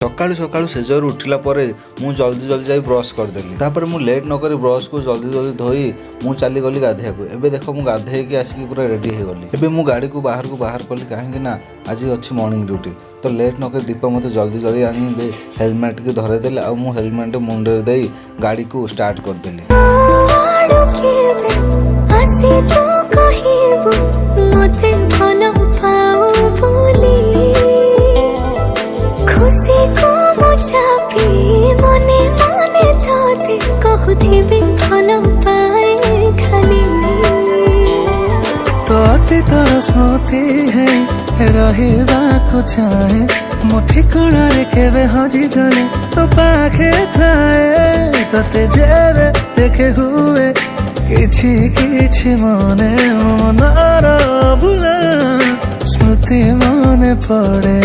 सकाळू सकाळू सेजरू उठिला परे मु जल्दी जल्दी जाई ब्रश करदेली। तापर मु लेट न करी ब्रश को जल्दी जल्दी धोई मु चली गली गाधेया को। एबे देखो मु गाधे के आसिक पूरा रेडी हो गली। एबे मु गाड़ी को बाहर कली काहे ना आज अच्छी मॉर्निंग ड्यूटी। तो लेट न कर दीपा मते जल्दी जल्दी आनी हेलमेट के धरे देले आ मु हेलमेट मुंडे दे गाड़ी को स्टार्ट कर देली। तो अतीतर स्मृति है रहिबाकु चाहे मो ठिकଣା रे केबे हजी गले तो पाखे थाए तते जेबे देखे हुए किछि किछि मने मनर भुला स्मृति मने पड़े।